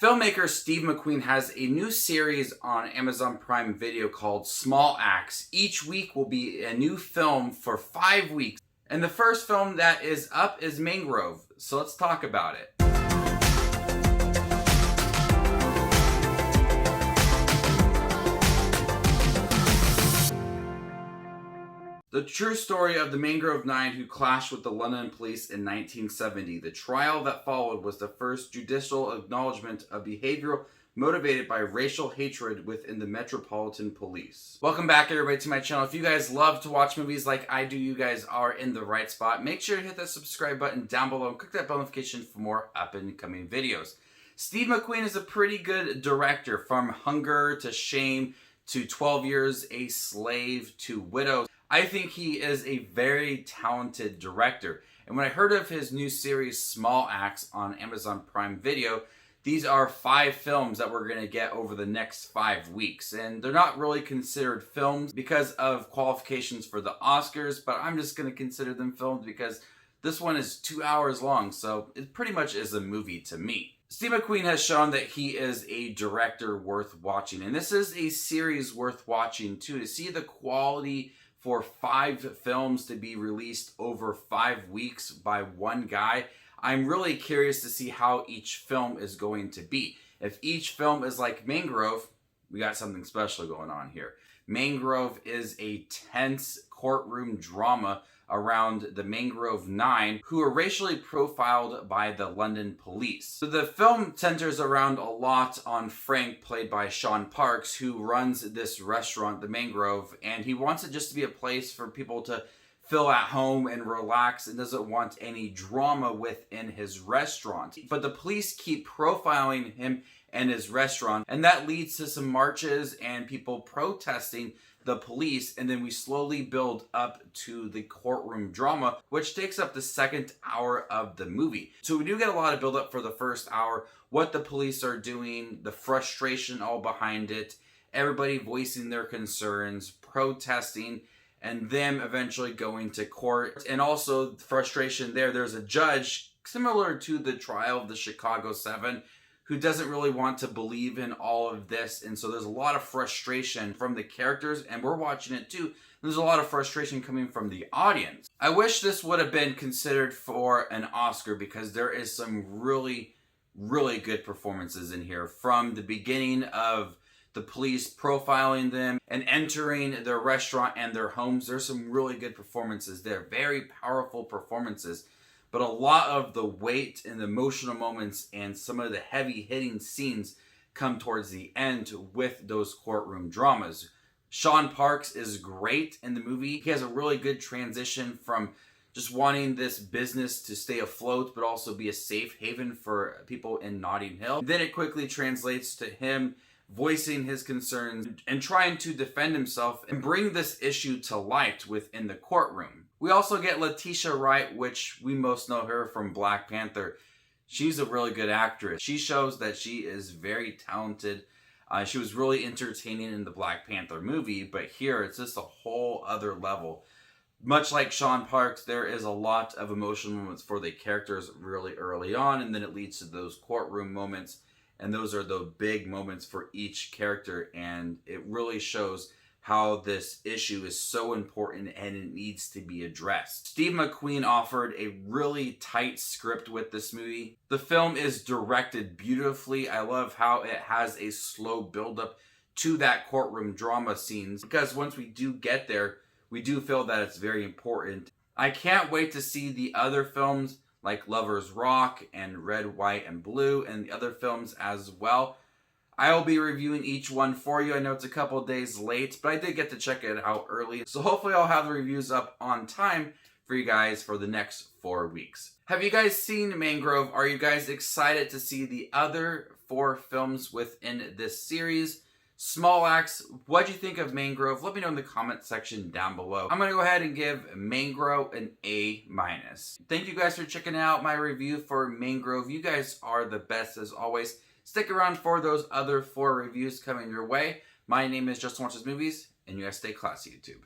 Filmmaker Steve McQueen has a new series on Amazon Prime Video called Small Acts. Each week will be a new film for 5 weeks. And the first film that is up is Mangrove. So let's talk about it. The true story of the Mangrove Nine who clashed with the London Police in 1970. The trial that followed was the first judicial acknowledgment of behavior motivated by racial hatred within the Metropolitan Police. Welcome back, everybody, to my channel. If you guys love to watch movies like I do, you guys are in the right spot. Make sure to hit that subscribe button down below and click that bell notification for more up-and-coming videos. Steve McQueen is a pretty good director, from Hunger to Shame to 12 Years a Slave to Widows. I think he is a very talented director. And when I heard of his new series, Small Acts, on Amazon Prime Video, these are 5 films that we're going to get over the next 5 weeks. And they're not really considered films because of qualifications for the Oscars, but I'm just going to consider them films because this one is 2 hours long, so it pretty much is a movie to me. Steve McQueen has shown that he is a director worth watching, and this is a series worth watching too. To see the quality for 5 films to be released over 5 weeks by one guy, I'm really curious to see how each film is going to be. If each film is like Mangrove, we got something special going on here. Mangrove is a tense courtroom drama around the Mangrove Nine, who are racially profiled by the London Police. So the film centers around a lot on Frank, played by Sean Parks, who runs this restaurant, the Mangrove, and he wants it just to be a place for people to feel at home and relax, and doesn't want any drama within his restaurant. But the police keep profiling him and his restaurant, and that leads to some marches and people protesting the police, and then we slowly build up to the courtroom drama, which takes up the second hour of the movie. So we do get a lot of build up for the first hour, what the police are doing, the frustration all behind it, everybody voicing their concerns, protesting, and them eventually going to court. And also frustration there's a judge, similar to the trial of the Chicago 7, who doesn't really want to believe in all of this. And so there's a lot of frustration from the characters, and we're watching it too. There's a lot of frustration coming from the audience. I wish this would have been considered for an Oscar, because there is some really, really good performances in here. From the beginning of the police profiling them and entering their restaurant and their homes, there's some really good performances there. Very powerful performances. But a lot of the weight and the emotional moments and some of the heavy hitting scenes come towards the end with those courtroom dramas. Sean Parks is great in the movie. He has a really good transition from just wanting this business to stay afloat, but also be a safe haven for people in Notting Hill. Then it quickly translates to him voicing his concerns and trying to defend himself and bring this issue to light within the courtroom. We also get Letitia Wright, which we most know her from Black Panther. She's a really good actress. She shows that she is very talented. She was really entertaining in the Black Panther movie, but here it's just a whole other level. Much like Sean Parks, there is a lot of emotional moments for the characters really early on, and then it leads to those courtroom moments. And those are the big moments for each character, and it really shows how this issue is so important and it needs to be addressed. Steve McQueen offered a really tight script with this movie. The film is directed beautifully. I love how it has a slow buildup to that courtroom drama scenes, because once we do get there, we do feel that it's very important. I can't wait to see the other films like Lovers Rock and Red, White, and Blue, and the other films as well. I will be reviewing each one for you. I know it's a couple days late, but I did get to check it out early. So hopefully I'll have the reviews up on time for you guys for the next 4 weeks. Have you guys seen Mangrove? Are you guys excited to see the other 4 films within this series? Small Acts, what'd you think of Mangrove? Let me know in the comment section down below. I'm gonna go ahead and give Mangrove an A-. Thank you guys for checking out my review for Mangrove. You guys are the best as always. Stick around for those other 4 reviews coming your way. My name is Justin Watches Movies, and you guys stay classy, YouTube.